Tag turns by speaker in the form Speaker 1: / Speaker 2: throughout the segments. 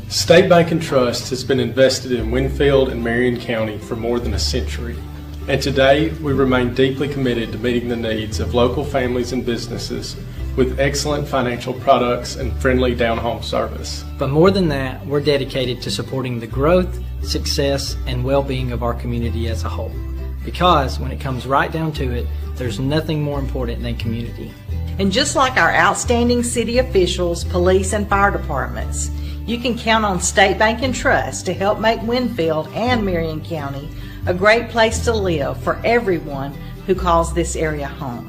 Speaker 1: State Bank and Trust has been invested in Winfield and Marion County for more than a century, and today we remain deeply committed to meeting the needs of local families and businesses with excellent financial products and friendly down-home service.
Speaker 2: But more than that, we're dedicated to supporting the growth, success, and well-being of our community as a whole. Because when it comes right down to it, there's nothing more important than community.
Speaker 3: And just like our outstanding city officials, police, and fire departments, you can count on State Bank and Trust to help make Winfield and Marion County a great place to live for everyone who calls this area home.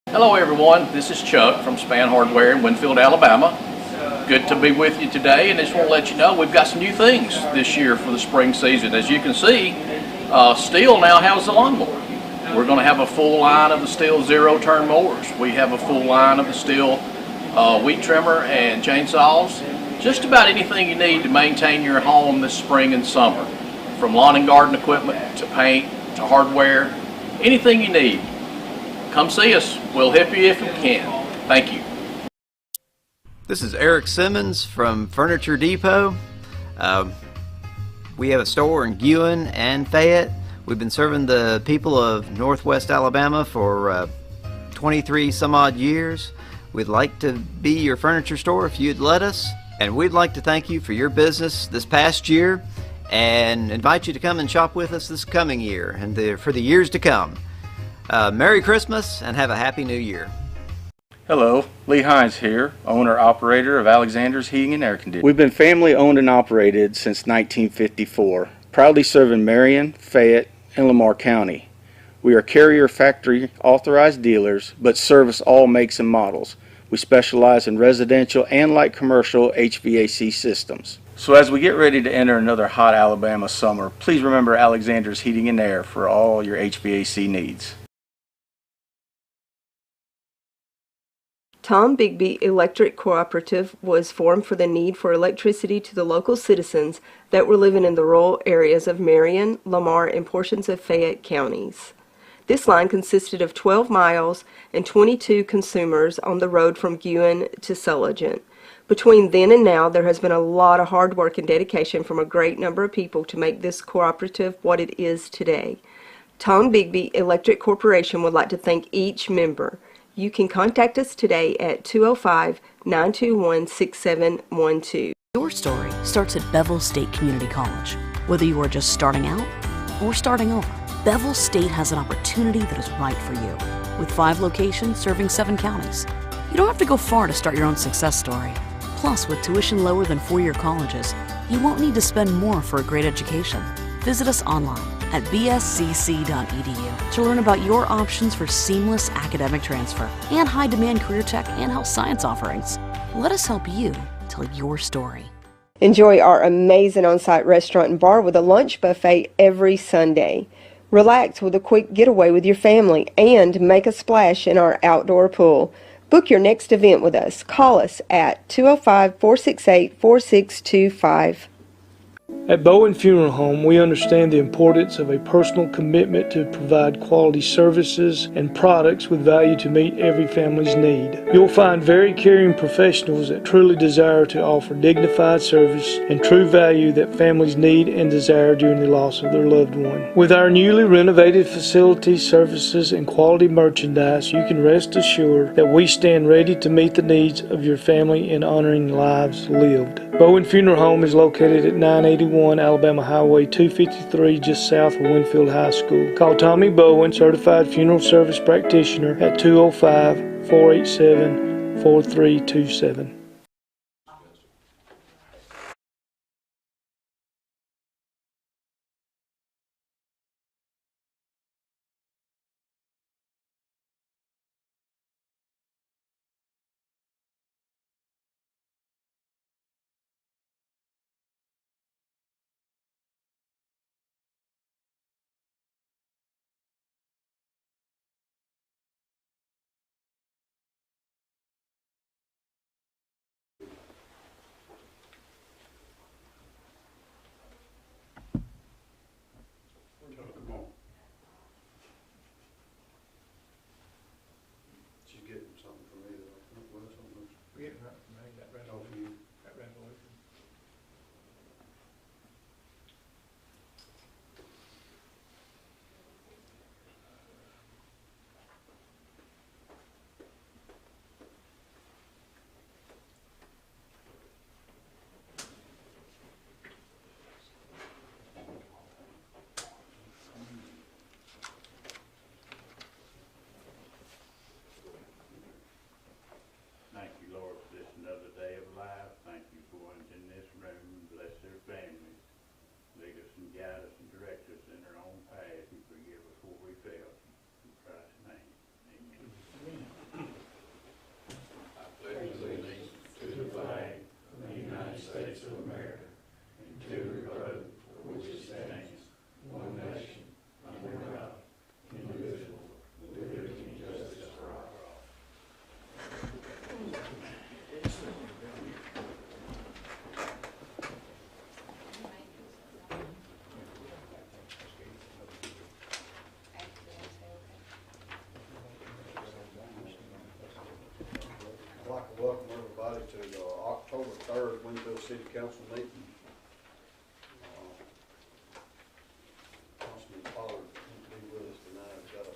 Speaker 4: Hello everyone, this is Chuck from Span Hardware in Winfield, Alabama. Good to be with you today, and I just want to let you know we've got some new things this year for the spring season. As you can see, Stihl now has the lawnmower. We're going to have a full line of the Stihl zero-turn mowers. We have a full line of the Stihl weed trimmer and chainsaws. Just about anything you need to maintain your home this spring and summer. From lawn and garden equipment to paint to hardware, anything you need. Come see us. We'll help you if we can. Thank you.
Speaker 5: This is Eric Simmons from Furniture Depot. We have a store in Guin and Fayette. We've been serving the people of Northwest Alabama for 23 some odd years. We'd like to be your furniture store if you'd let us. And we'd like to thank you for your business this past year and invite you to come and shop with us this coming year and for the years to come. Merry Christmas and have a Happy New Year.
Speaker 6: Hello, Lee Hines here, owner-operator of Alexander's Heating and Air Conditioning. We've been family owned and operated since 1954, proudly serving Marion, Fayette, and Lamar County. We are carrier factory authorized dealers, but service all makes and models. We specialize in residential and light commercial HVAC systems. So as we get ready to enter another hot Alabama summer, please remember Alexander's Heating and Air for all your HVAC needs.
Speaker 7: Tom Bigby Electric Cooperative was formed for the need for electricity to the local citizens that were living in the rural areas of Marion, Lamar, and portions of Fayette counties. This line consisted of 12 miles and 22 consumers on the road from Guin to Sulligent. Between then and now, there has been a lot of hard work and dedication from a great number of people to make this cooperative what it is today. Tom Bigby Electric Corporation would like to thank each member. You can contact us today at 205-921-6712.
Speaker 8: Your story starts at Bevel State Community College. Whether you are just starting out or starting over, Bevel State has an opportunity that is right for you. With 5 locations serving 7 counties. You don't have to go far to start your own success story. Plus, with tuition lower than 4-year colleges, you won't need to spend more for a great education. Visit us online at bscc.edu to learn about your options for seamless academic transfer and high-demand career tech and health science offerings. Let us help you tell your story.
Speaker 7: Enjoy our amazing on-site restaurant and bar with a lunch buffet every Sunday. Relax with a quick getaway with your family and make a splash in our outdoor pool. Book your next event with us. Call us at 205-468-4625.
Speaker 9: At Bowen Funeral Home, we understand the importance of a personal commitment to provide quality services and products with value to meet every family's need. You'll find very caring professionals that truly desire to offer dignified service and true value that families need and desire during the loss of their loved one. With our newly renovated facilities, services, and quality merchandise, you can rest assured that we stand ready to meet the needs of your family in honoring lives lived. Bowen Funeral Home is located at 981 Alabama Highway 253, just south of Winfield High School. Call Tommy Bowen, Certified Funeral Service Practitioner, at 205-487-4327.
Speaker 10: Winfield City Council meeting. Councilman Pollard won't be with us tonight. He's got a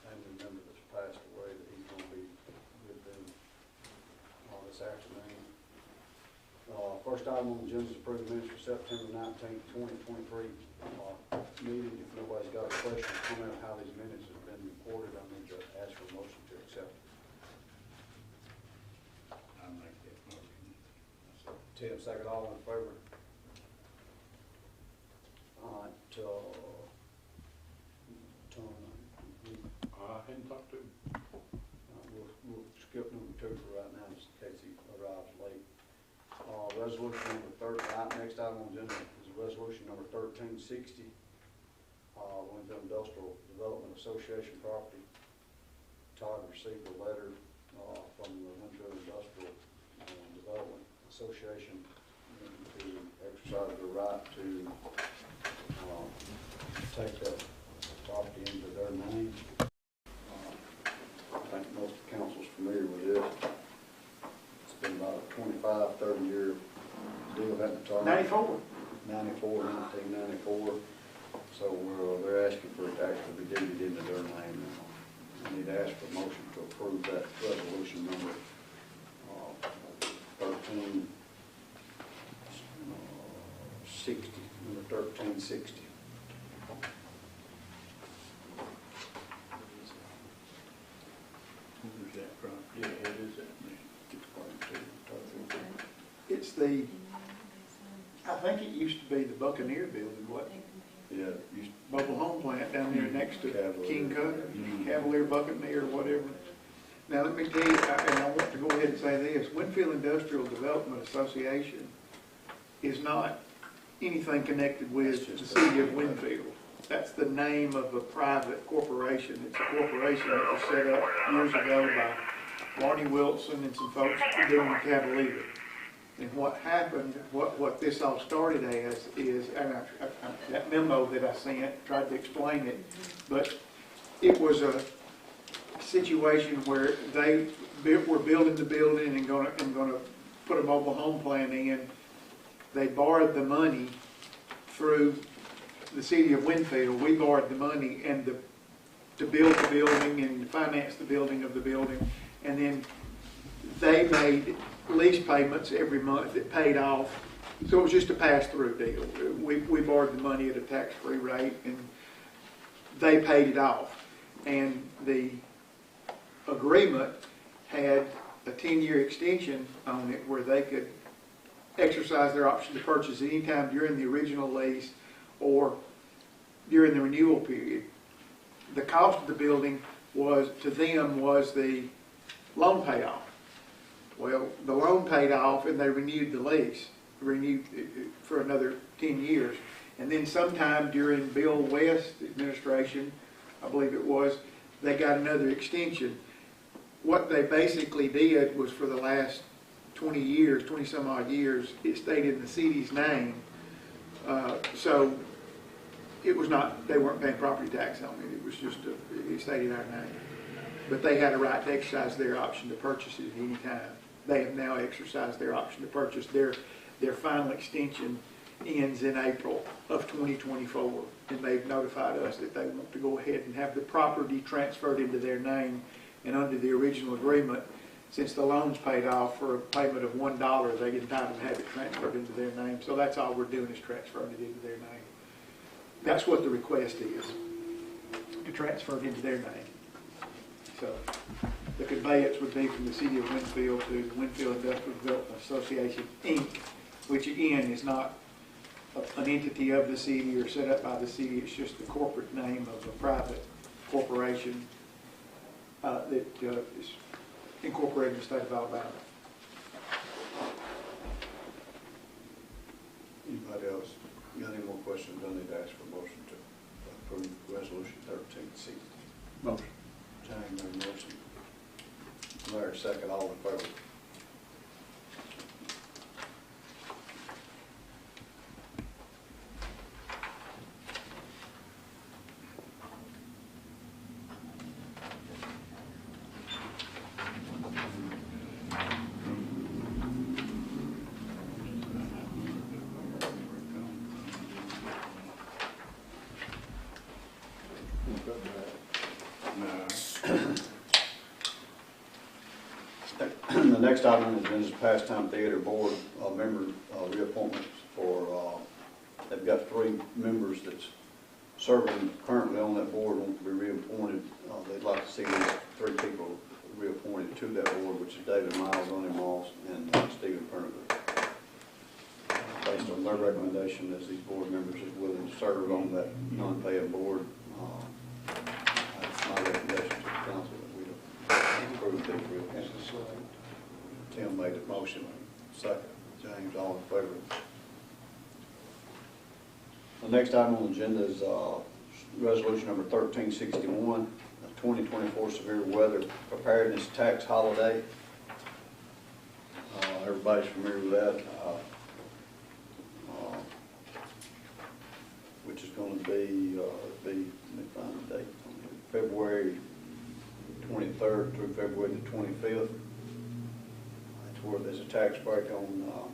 Speaker 10: family member that's passed away that he's going to be with them this afternoon. First item on the agenda is approved minutes for September 19th, 2023 meeting. If nobody's got a question or comment on how these minutes have been reported, I need to ask for a motion to accept.
Speaker 11: I make that motion.
Speaker 10: Tim, second. All in favor? All right. Tom,
Speaker 11: I hadn't talked to him.
Speaker 10: we'll skip number 2 for right now, just in case he arrives late. Resolution number 30. Next item on the agenda is resolution number 1360. Winfield Industrial Development Association property. Todd received a letter from the Winfield Industrial Development Association to exercise their right to take that property into their name. I think most of the council's familiar with this. It's been about a 25, 30-year deal, hasn't it, Todd? 1994. So they're asking for it to actually be deeded into their name now. I need to ask for a motion to approve that resolution number 1360. Number 1360.
Speaker 11: Where's that from? Yeah, it is that.
Speaker 12: It's the, I think it used to be the Buccaneer building, what?
Speaker 10: Yeah.
Speaker 12: Mobile home plant down there next to
Speaker 10: Cavalier.
Speaker 12: King Cutter, Cavalier, Buccaneer, whatever. Now, let me tell you, and I want to go ahead and say this, Winfield Industrial Development Association is not anything connected with the city of Winfield. That's the name of a private corporation. It's a corporation that was set up years ago by Barney Wilson and some folks doing Cavalier. And what happened, what this all started as is, and that memo that I sent tried to explain it, but it was a situation where they were building the building and going to put a mobile home plant in. They borrowed the money through the city of Winfield. We borrowed the money and to build the building and finance the building of the building, and then they made lease payments every month that paid off. So it was just a pass-through deal. We borrowed the money at a tax-free rate, and they paid it off. And the agreement had a 10-year extension on it where they could exercise their option to purchase at any time during the original lease or during the renewal period. The cost of the building was the loan payoff. Well, the loan paid off and they renewed the lease, renewed for another 10 years. And then sometime during Bill West's administration, I believe it was, they got another extension. What they basically did was for the last 20 years, 20 some odd years, it stayed in the city's name. So it was not, they weren't paying property tax on it. It was just, it stayed in our name. But they had a right to exercise their option to purchase it at any time. They have now exercised their option to purchase. Their final extension ends in April of 2024, and they've notified us that they want to go ahead and have the property transferred into their name. And under the original agreement, since the loan's paid off for a payment of $1, they get entitled to have it transferred into their name. So that's all we're doing is transferring it into their name. That's what the request is, to transfer it into their name. So the conveyance would be from the city of Winfield to the Winfield Industrial Development Association, Inc., which again is not an entity of the city or set up by the city. It's just the corporate name of a private corporation that is incorporated in the state of Alabama.
Speaker 10: Anybody else got any more questions? I need to ask for a motion to approve resolution 1360.
Speaker 11: Motion.
Speaker 10: James made a motion. Larry second. All in favor? next item on the agenda is Pastime Theater Board member reappointments for, they've got 3 members that's serving currently on that board, want to be reappointed. They'd like to see these 3 people reappointed to that board, which is David Miles, Ronnie Moss, and Stephen Perniger. Based on their recommendation, as these board members is willing to serve on that non-paying board, that's my recommendation to the council that we approve these reappointments. Tim made the motion, second. James, all in favor? The next item on the agenda is resolution number 1361, 2024 severe weather preparedness tax holiday. Everybody's familiar with that, which is going to be, let me find the date, February 23rd through February the 25th. That's where there's a tax break on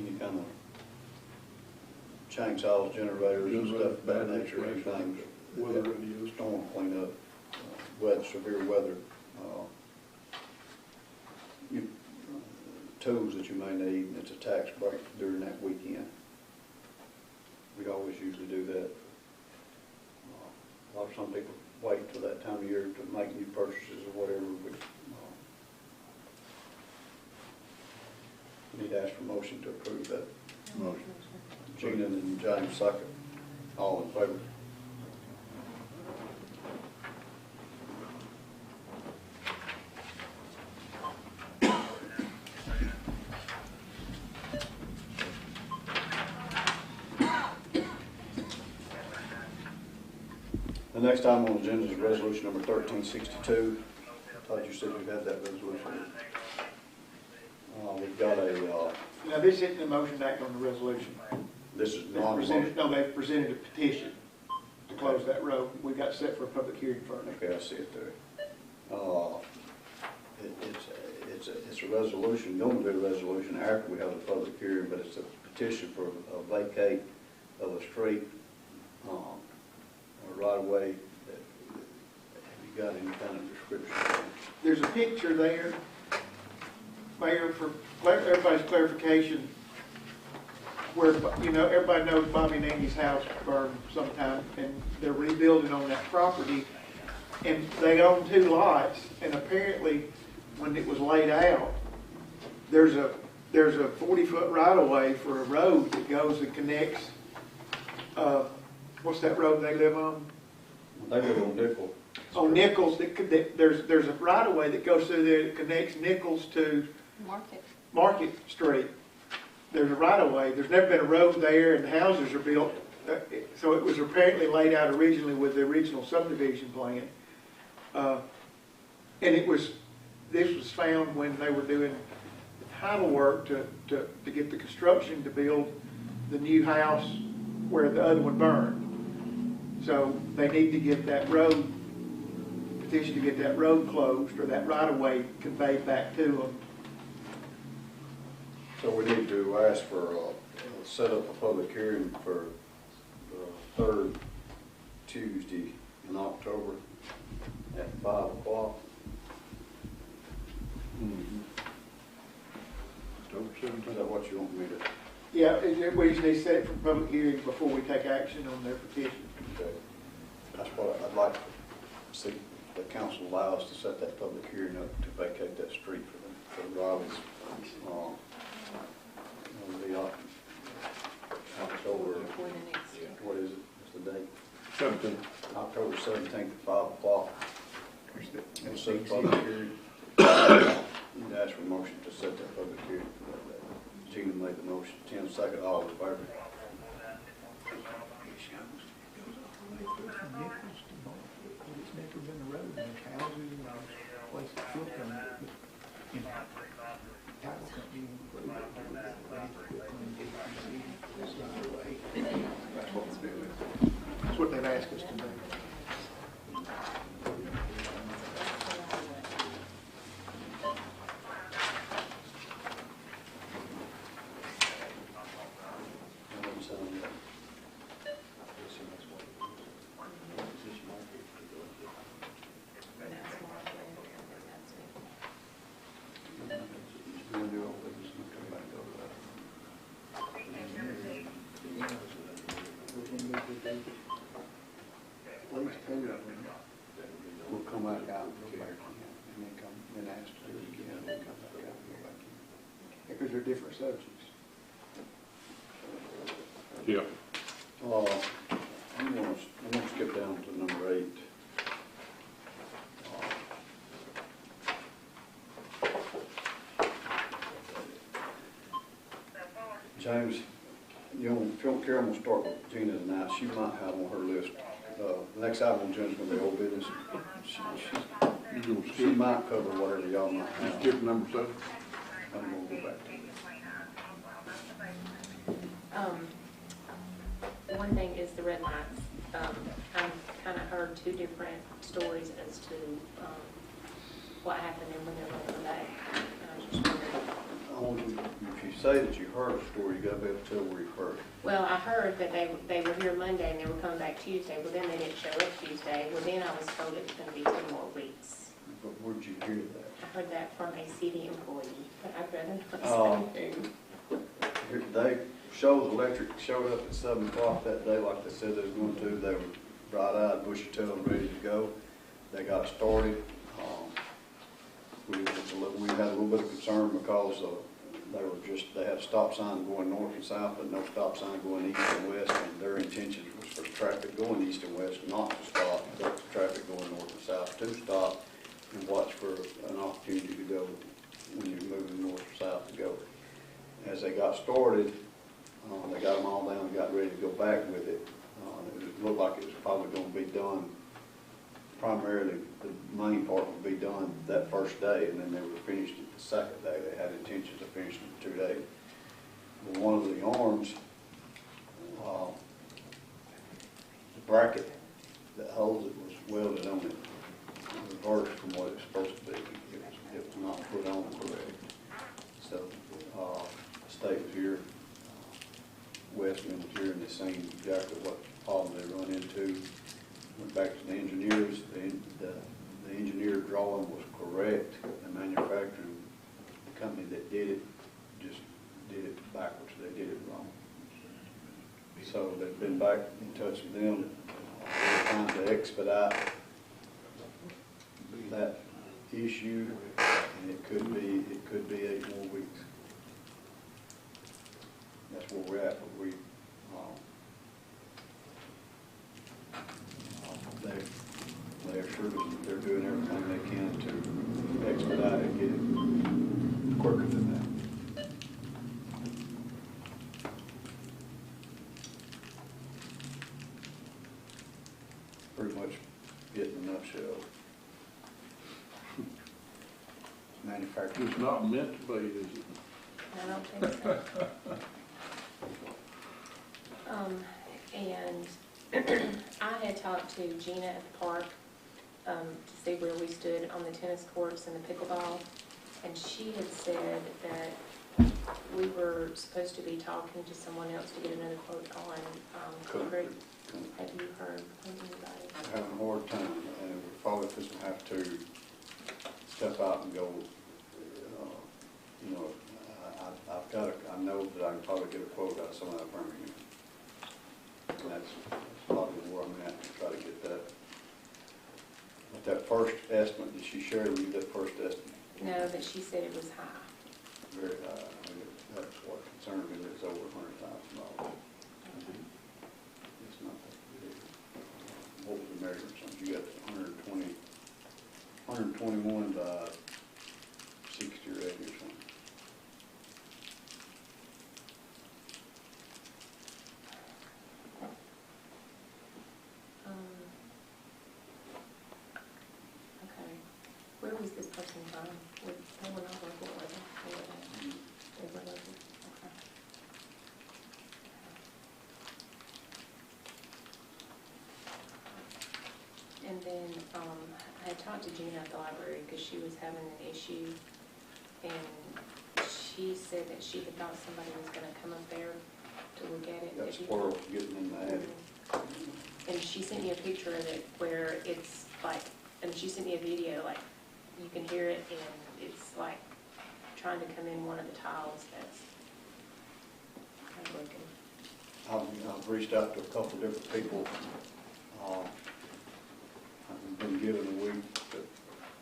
Speaker 10: any kind of chainsaws, generators, and stuff of that nature, anything, storm cleanup, weather, severe weather, tools that you may need, and it's a tax break during that weekend. We always usually do that. Some people wait till that time of year to make new purchases or whatever. We need to ask for motion to approve that. Motion. Gina and James second. All in favor? The next item on the agenda is resolution number 1362. I thought you said we had that resolution. We've got a...
Speaker 12: Now, this isn't a motion to act on the resolution.
Speaker 10: This is non-motion.
Speaker 12: No, they've presented a petition to close that road. We got set for a public hearing first.
Speaker 10: Okay, I see it there. It's a resolution, going to be a resolution after we have a public hearing, but it's a petition for a vacate of a street or right away. Have you got any kind of description?
Speaker 12: There's a picture there, Mayor, for everybody's clarification, where, you know, everybody knows Bobby and Andy's house burned sometime, and they're rebuilding on that property, and they own 2 lots, and apparently, when it was laid out, there's a 40-foot right-of-way for a road that goes and connects, what's that road they live on?
Speaker 10: They live on Nickel.
Speaker 12: On Nichols, there's a right-of-way that goes through there that connects Nichols to Market Street. There's a right-of-way. There's never been a road there, and houses are built. So it was apparently laid out originally with the original subdivision plan. And this was found when they were doing the title work to get the construction to build the new house where the other one burned. So they need to get that road, petition to get that road closed or that right-of-way conveyed back to them.
Speaker 10: So we need to ask for, set up a public hearing for the 3rd Tuesday in October at 5 o'clock. Is that what you want me to?
Speaker 12: Yeah, we just need to set it for public hearing before we take action on their petition.
Speaker 10: Okay. That's what I'd like to see the council allow us to set that public hearing up to vacate that street for the Robbins. It'll be October, what is it? What's the date? 17th. October 17th at 5 o'clock. We'll set the public hearing. Need to ask for a motion to set that public hearing for that day. Gina made the motion. Tim second. All in favor?
Speaker 12: That's what they've asked us to do. must have it up in there.
Speaker 10: We'll come back out and go back in, and then come, then ask to do it again, and then come back out and go back in.
Speaker 12: Because they're different subjects.
Speaker 11: Yeah.
Speaker 10: I'm gonna skip down to number 8. James, you know, Phil Carroll will start with Gina tonight. She might have on her list. The next item on Gina's gonna be old business. She might cover whatever y'all might have.
Speaker 11: Skip number 7.
Speaker 10: I'm gonna go back to it.
Speaker 13: One thing is the red lights. I've kind of heard two different stories as to what happened and when they're going to come back. And I just wondered.
Speaker 10: If you say that you heard a story, you gotta be able to tell where you heard it.
Speaker 13: Well, I heard that they were here Monday and they were coming back Tuesday. Well, then they didn't show up Tuesday. Well, then I was told it was going to be 2 more weeks.
Speaker 10: But where'd you hear that?
Speaker 13: I heard that from a city employee, but I'd rather not say who.
Speaker 10: They Shoals Electric showed up at 7 o'clock that day like they said they was going to. They were bright-eyed, bushy-tailed, ready to go. They got started. We had a little bit of concern because they had a stop sign going north and south, but no stop sign going east and west, and their intention was for traffic going east and west not to stop, but traffic going north and south to stop and watch for an opportunity to go when you're moving north or south to go. As they got started, they got them all down and got ready to go back with it. It looked like it was probably going to be done, primarily the main part would be done that first day, and then they were finished it the second day. They had intentions of finishing it 2 days. But one of the arms, the bracket that holds it was welded on it, reversed from what it was supposed to be. It was not put on correct. So the state was here, Westman was here, and they seen exactly what problem they run into. Went back to the engineers. The engineer drawing was correct. The manufacturing company that did it just did it backwards. They did it wrong. So they've been back in touch with them, trying to expedite that issue, and it could be 8 more weeks. That's where we're at, but they assured us that they're doing everything they can to expedite it and get it quicker than that. Pretty much it in a nutshell. Manufacturing.
Speaker 11: It's not meant to be, is it?
Speaker 13: I don't think so. And I had talked to Gina at the park to see where we stood on the tennis courts and the pickleball, and she had said that we were supposed to be talking to someone else to get another quote on concrete. Have you heard from anybody?
Speaker 10: I'm having a hard time, and we're probably just going to have to step out and go, you know, I know that I can probably get a quote out of some of that Birmingham. And that's probably where I'm at to try to get that. But that first estimate, did she share with you that first estimate?
Speaker 13: No, but she said it was high.
Speaker 10: Very high. I mean, that's what concerned me, that it's over $100,000. It's not that big. What was the measurement? You got 121 by 60 or 80 or something.
Speaker 13: Okay. Where was this person from? They were not local, were they? They were local. Okay. And then I had talked to Gina at the library because she was having an issue, and she said that she had thought somebody was going to come up there to look at it.
Speaker 10: Got squirrels getting in the attic.
Speaker 13: And she sent me a picture of it where it's like, and she sent me a video, like, you can hear it, and it's like trying to come in one of the tiles that's kind of broken.
Speaker 10: I've reached out to a couple of different people. been given a week to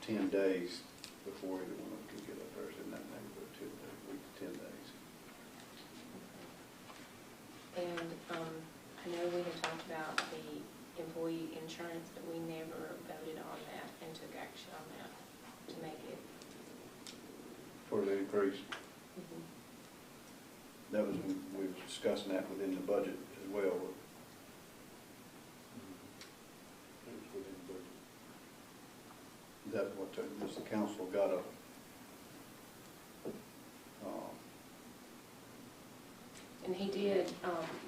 Speaker 10: 10 days before either one of them could get up there. It's in that neighborhood, 10 days, week to 10 days.
Speaker 13: And I know we had talked about the employee insurance, but we never voted on that and took action on that to make it.
Speaker 10: For the increase. That was, we were discussing that within the budget as well. Is that what the council got a,
Speaker 13: And he did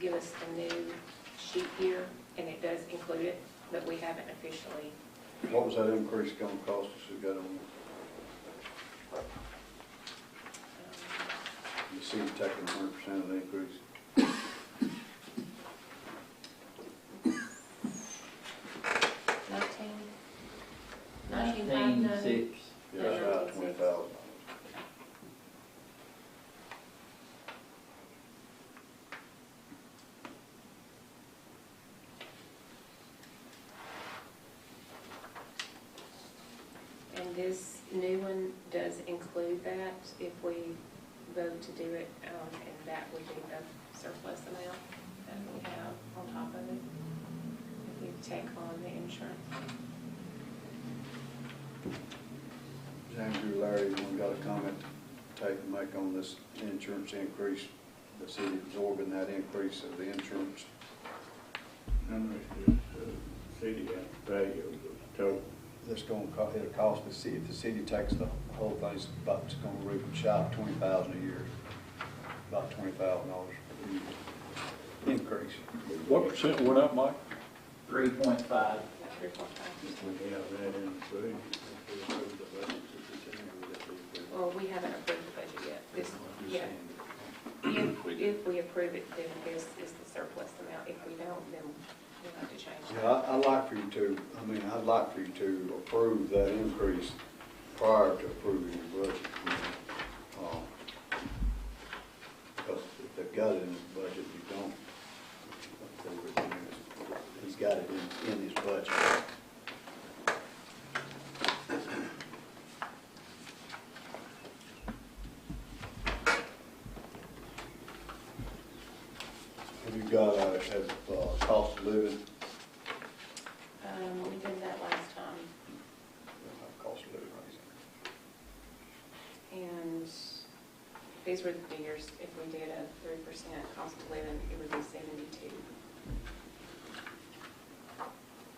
Speaker 13: give us the new sheet here, and it does include it, but we haven't officially.
Speaker 10: what was that increase gonna cost us? We got on, the city taking 100% of the increase?
Speaker 13: $19,590.
Speaker 10: Yeah, that's about $20,000.
Speaker 13: And this new one does include that if we vote to do it, and that would be the surplus amount that we have on top of it if we take on the insurance.
Speaker 10: Andrew, Larry, anyone got a comment to take and make on this insurance increase? The city absorbing that increase of the insurance?
Speaker 11: How much does the city have to pay of the total?
Speaker 10: That's going to cost, it'll cost the city, if the city takes the whole thing, it's going to reach shy of $20,000 a year, about $20,000 increase.
Speaker 11: What percent went up, Mike?
Speaker 14: 3.5.
Speaker 13: 3.5.
Speaker 11: We have that in the budget.
Speaker 13: Well, we haven't approved the budget yet. This, yeah. If we approve it, then this is the surplus amount. If we don't, then we'll have to change that.
Speaker 10: Yeah, I'd like for you to, I'd like for you to approve that increase prior to approving the budget. Because if they've got it in his budget, you don't. He's got it in his budget. Have you got a cost of living?
Speaker 13: We did that last time.
Speaker 10: Cost of living raising.
Speaker 13: And these were the figures. If we did a 3% cost of living, it would be 72.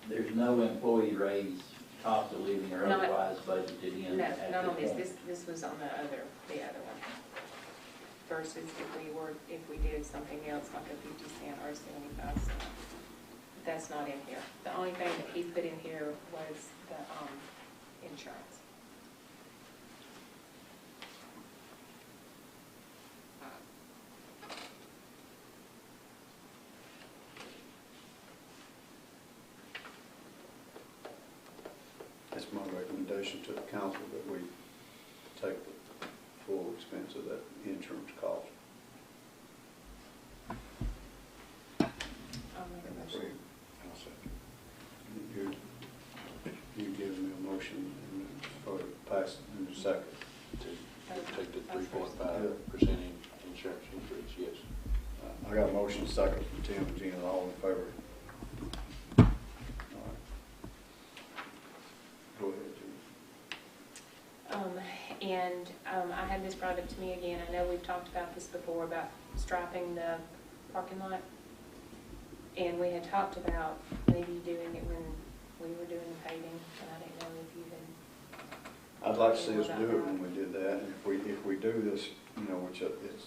Speaker 14: There's no employee raise, cost of living or
Speaker 13: Not-
Speaker 14: otherwise budgeted in.
Speaker 13: No,
Speaker 14: at
Speaker 13: not on
Speaker 14: this
Speaker 13: this.
Speaker 14: point.
Speaker 13: This was on the other one. Versus if we did something else like a 50 cent or a 75 cent. That's not in here. The only thing that he put in here was the insurance.
Speaker 10: That's my recommendation to the council, that we take the full expense of that insurance cost.
Speaker 13: I'll make a motion.
Speaker 10: I'll second. You give me a motion for pass in a second.
Speaker 11: To take the 3.5% insurance increase, yes.
Speaker 10: I got a motion second from Tim and Gina, all in favor. All right. Go ahead, Gina.
Speaker 13: And I had this brought up to me again. I know we've talked about this before, about striping the parking lot. And we had talked about maybe doing it when we were doing the paving, and I didn't know if you had.
Speaker 10: I'd like to see us do it when we did that, and if we do this, which it's,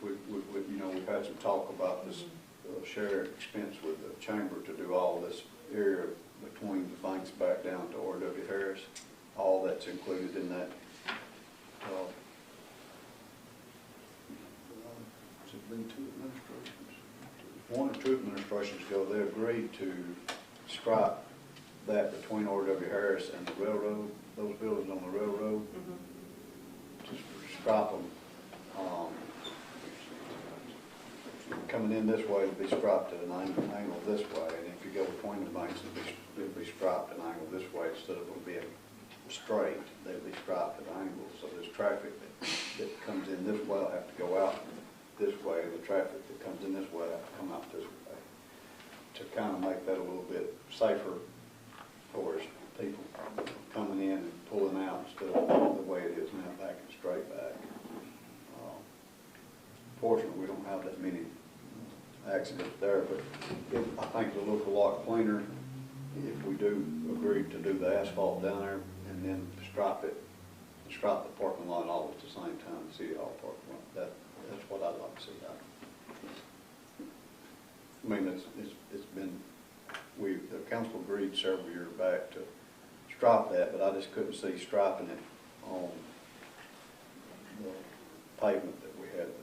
Speaker 10: we've had some talk about this shared expense with the chamber to do all this area between the banks back down to R.W. Harris, all that's included in that. Has it been two administrations? One or two administrations ago, they agreed to stripe that between R.W. Harris and the railroad, those buildings on the railroad. Just stripe them, coming in this way, it'll be striped at an angle this way, and if you go between the banks, it'll be striped at an angle this way instead of it being straight. They'll be striped at angles, so there's traffic that comes in this way will have to go out this way, and the traffic that comes in this way will have to come out this way, to kind of make that a little bit safer for us, people coming in and pulling out instead of the way it is now, back and straight back. Fortunately, we don't have that many accidents there, but I think it'll look a lot cleaner if we do agree to do the asphalt down there and then stripe the parking lot all at the same time, the city hall parking lot. That's what I'd like to see happen. I mean, it's been, the council agreed several years back to stripe that, but I just couldn't see striping it on the pavement that we had there.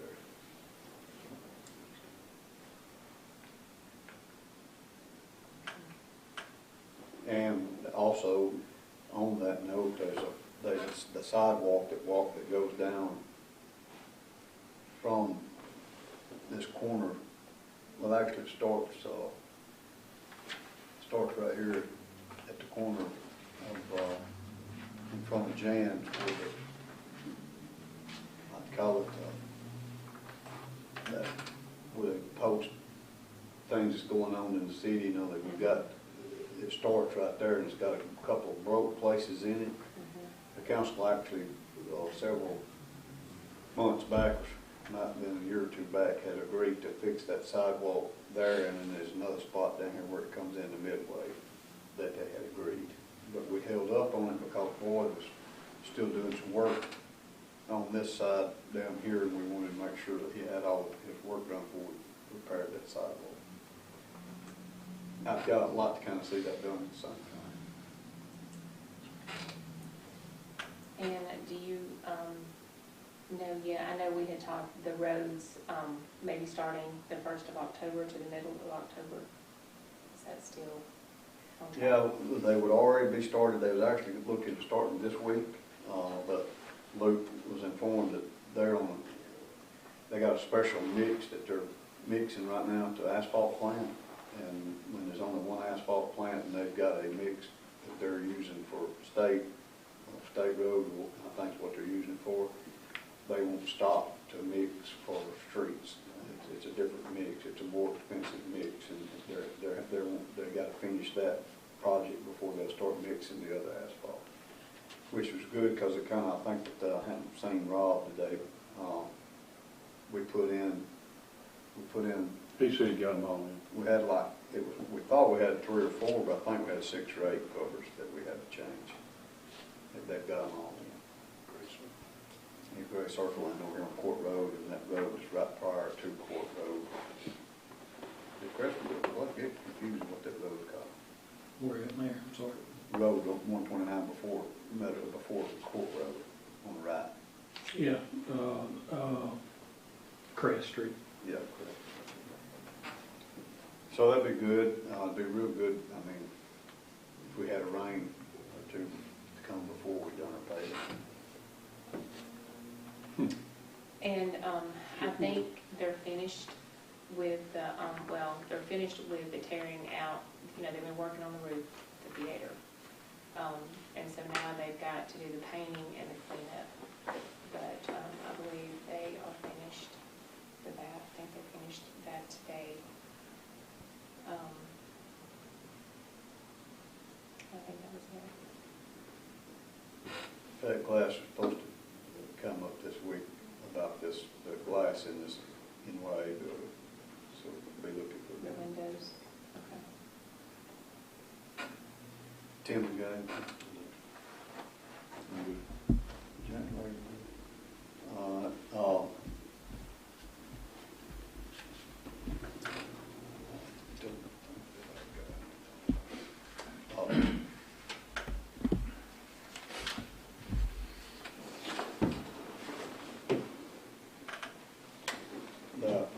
Speaker 10: And also, on that note, there's the sidewalk that goes down from this corner. Well, actually, it starts right here at the corner of in front of Jan, I'd call it that where they post things that's going on in the city. You know that we've got. It starts right there, and it's got a couple of broke places in it. The council actually, several months back, might have been a year or two back, had agreed to fix that sidewalk there, and then there's another spot down here where it comes into Midway that they had agreed. But we held up on it because Boyd was still doing some work on this side down here, and we wanted to make sure that he had all of his work done before we repaired that sidewalk. I've got a lot to kind of see that done at the same time.
Speaker 13: And do you know yet? I know we had talked the roads maybe starting the 1st of October to the middle of October. Is that still on track?
Speaker 10: Yeah, they would already be started. They was actually looking to start them this week, but Luke was informed that they got a special mix that they're mixing right now to asphalt plant. And when there's only one asphalt plant and they've got a mix that they're using for state road, I think is what they're using for, they won't stop to mix for streets. It's a different mix. It's a more expensive mix, and they got to finish that project before they'll start mixing the other asphalt, which was good because it kind of, I think that I haven't seen Rob today. We put in.
Speaker 11: He said he got them all in.
Speaker 10: We had we thought we had 3 or 4, but I think we had 6 or 8 covers that we had to change. They've got them all in. You go circle in over here on Court Road, and that road is right prior to Court Road. The Crestwood, get confused what that road's called.
Speaker 15: Where at there? I'm sorry.
Speaker 10: Road 129 before Court Road on the right.
Speaker 9: Yeah, Crest Street.
Speaker 10: Yeah, correct. So that'd be good. It'd be real good. I mean, if we had a rain or two to come before we done our paving.
Speaker 13: And I think they're finished with the they're finished with the tearing out. You know, they've been working on the roof, the theater, and so now they've got to do the painting and the cleanup. But I believe they are finished with that. I think they finished that today. I think that was it.
Speaker 10: That glass is supposed to come up this week about the glass in this inway, so we'll be looking for
Speaker 13: The
Speaker 10: that.
Speaker 13: windows. Okay.
Speaker 10: Tim, you got anything? Let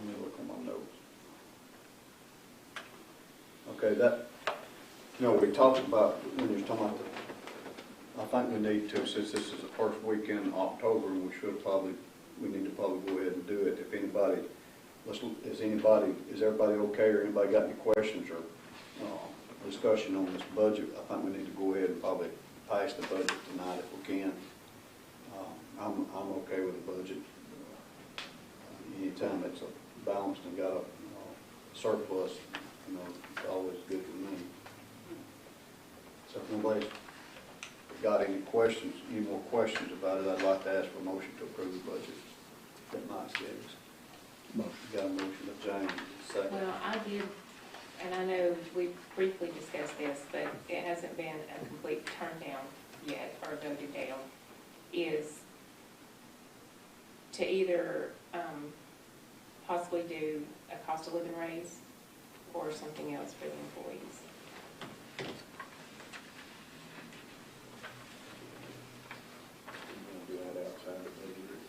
Speaker 10: me look on my notes. Okay, we talked about, when you were talking about I think we need to, since this is the first weekend in October, we need to probably go ahead and do it. If anybody is everybody okay, or anybody got any questions or discussion on this budget? I think we need to go ahead and probably pass the budget tonight if we can. I'm okay with the budget. Anytime it's balanced and got a surplus, it's always good for me. So if nobody's got any more questions about it, I'd like to ask for a motion to approve the budget that Mike says. Got a motion of James, second.
Speaker 13: Well, I did, and I know we briefly discussed this, but it hasn't been a complete turn down yet or voted down, is to either possibly do a cost of living raise or something else for the employees.
Speaker 10: Do that outside the budget.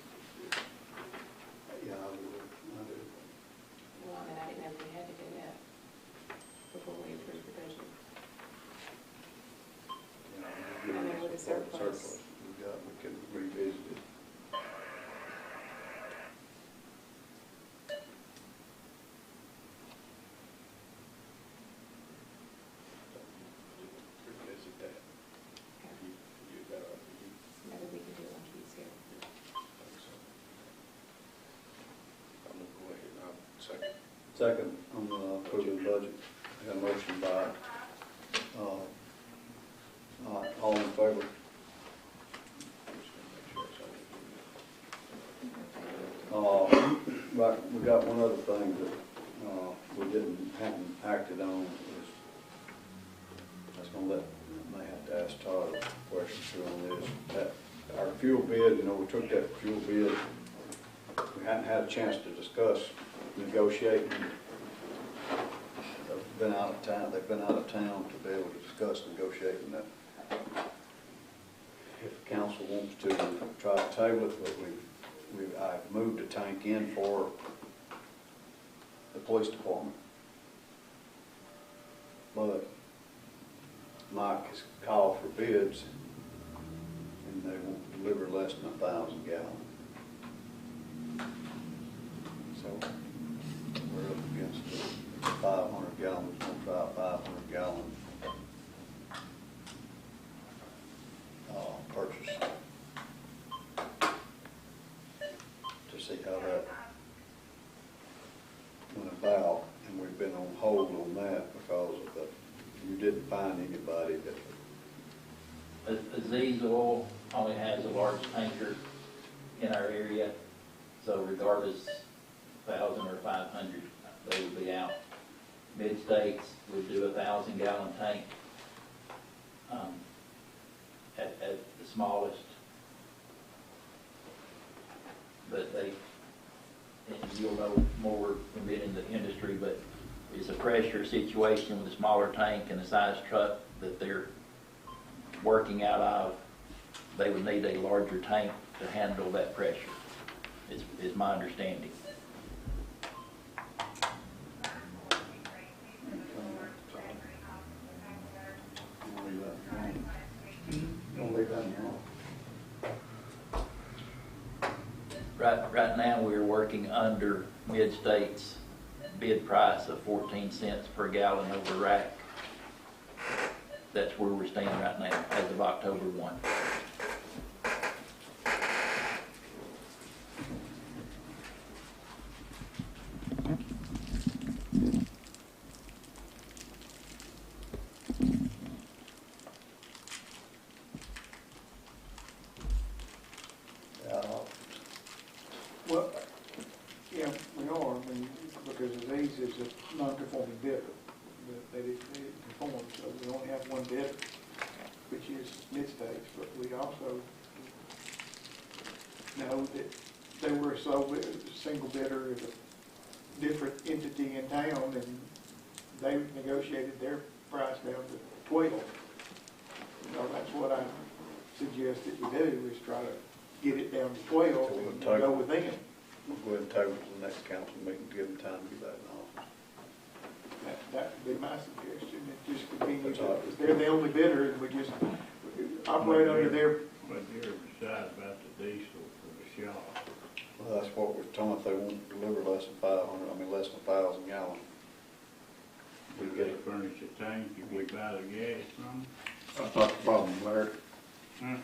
Speaker 10: Yeah, I do.
Speaker 13: Well, I mean, I didn't know we had to do that before we approved the budget. I mean, with the surplus.
Speaker 10: We can revisit it. Revisit that.
Speaker 13: Maybe we can do it on Tuesday.
Speaker 10: I'm gonna go ahead and second. Second, on the approving the budget. I got a motion by, all in favor? Right, we got one other thing that, we hadn't acted on is, I was gonna may have to ask Todd a question too on this. That our fuel bid, we took that fuel bid, we hadn't had a chance to discuss negotiating. They've been out of town to be able to discuss negotiating that. If the council wants to try to table it, but I've moved a tank in for the police department. But Mike has called for bids and they won't deliver less than 1,000 gallons. So we're up against 500 gallons, we'll try 500 gallons purchase to see how that went about, and we've been on hold on that because of you didn't find anybody that.
Speaker 14: Aziz Oil only has a large tanker in our area, so regardless 1,000 or 500, they would be out. Mid-States would do 1,000-gallon tank at the smallest, but and you'll know more from being in the industry, but it's a pressure situation with a smaller tank and a size truck that they're working out of. They would need a larger tank to handle that pressure, is my understanding. Right now, we're working under Mid-State's bid price of 14 cents per gallon over rack. That's where we're standing right now as of October 1.
Speaker 12: Well, yeah, we are, because Aziz is a non-conforming bidder. They didn't conform, so we only have one bidder, which is Mid-States, but we also know that they were a single bidder of a different entity in town, and they negotiated their price down to 12. So that's what I suggest that we do, is try to get it down to 12 and go with them.
Speaker 10: We'll go ahead and table to the next council meeting, give them time to get back in office.
Speaker 12: That would be my suggestion. It just continue to, they're the only bidder, and we just operate under their.
Speaker 11: But you're beside about the diesel for the shop.
Speaker 10: Well, That's what we're telling, if they won't deliver less than 500, less than 1,000 gallons.
Speaker 11: We get a furniture tank, you we buy the gas from.
Speaker 10: That's not the problem, Larry.
Speaker 11: Huh?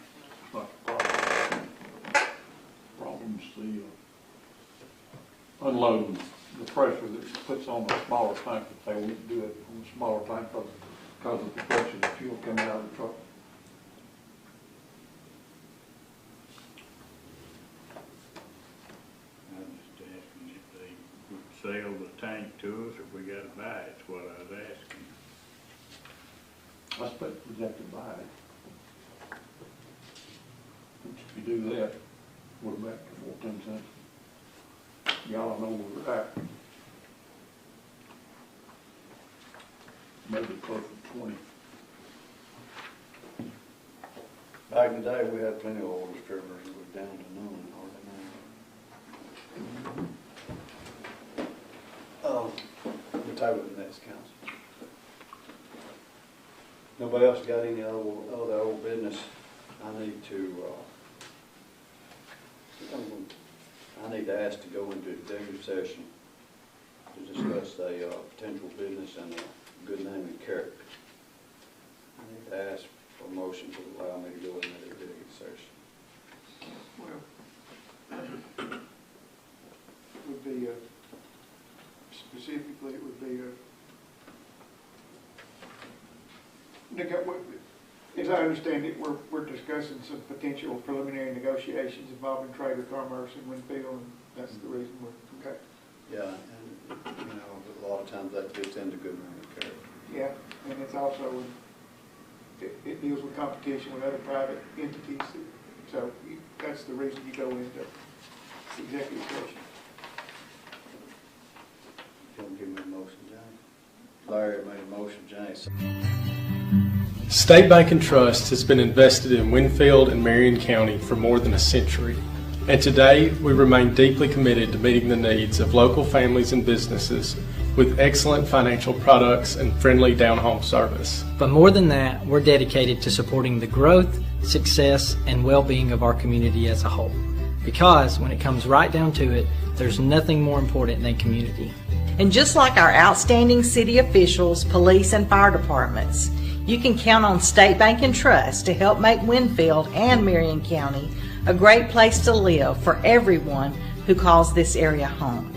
Speaker 10: That's not the problem. Problem's the unloading, the pressure that it puts on the smaller tank, if they won't do it on the smaller tank because of the pressure of fuel coming out of the truck.
Speaker 11: I'm just asking if they would sell the tank to us, or if we gotta buy it, is what I was asking.
Speaker 10: I expect we have to buy it. If you do that, we're back to 14 cents. Y'all know where we're at. Maybe close to 20. Back in the day, we had plenty of oil distributors. It was down to none, hardly none. We'll table it the next council. Nobody else got any other old business? I need to ask to go into executive session to discuss a potential business and a good name and character. I need to ask for a motion to allow me to go into executive session.
Speaker 12: Well, it would be, specifically, it would be as I understand it, we're discussing some potential preliminary negotiations involving trade or commerce in Winfield, and that's the reason we're, okay.
Speaker 10: Yeah, and a lot of times that fits into good name and character.
Speaker 12: Yeah, and it's also, it deals with competition with other private entities, so that's the reason you go into executive session.
Speaker 10: You want to give me a motion, James? Larry made a motion, James.
Speaker 1: State Bank and Trust has been invested in Winfield and Marion County for more than a century, and today we remain deeply committed to meeting the needs of local families and businesses with excellent financial products and friendly down-home service.
Speaker 2: But more than that, we're dedicated to supporting the growth, success, and well-being of our community as a whole. Because when it comes right down to it, there's nothing more important than community.
Speaker 3: And just like our outstanding city officials, police, and fire departments, you can count on State Bank and Trust to help make Winfield and Marion County a great place to live for everyone who calls this area home.